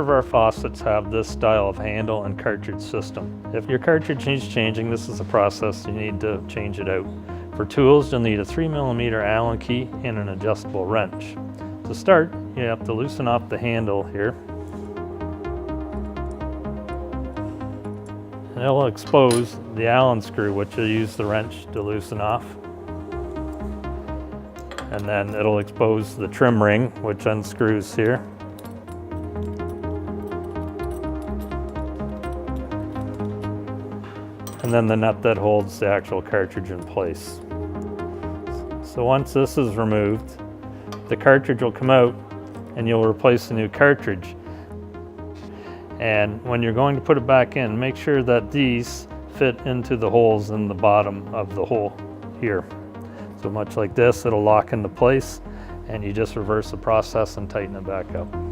of our faucets have this style of handle and cartridge system. If your cartridge needs changing, this is the process you need to change it out. For tools, you'll need a 3mm Allen key and an adjustable wrench. To start, you have to loosen off the handle here. And it'll expose the Allen screw, which you'll use the wrench to loosen off. And then it'll expose the trim ring, which unscrews here. And then the nut that holds the actual cartridge in place. So once this is removed, the cartridge will come out and you'll replace the new cartridge. And when you're going to put it back in, make sure that these fit into the holes in the bottom of the hole here. So much like this, it'll lock into place and you just reverse the process and tighten it back up.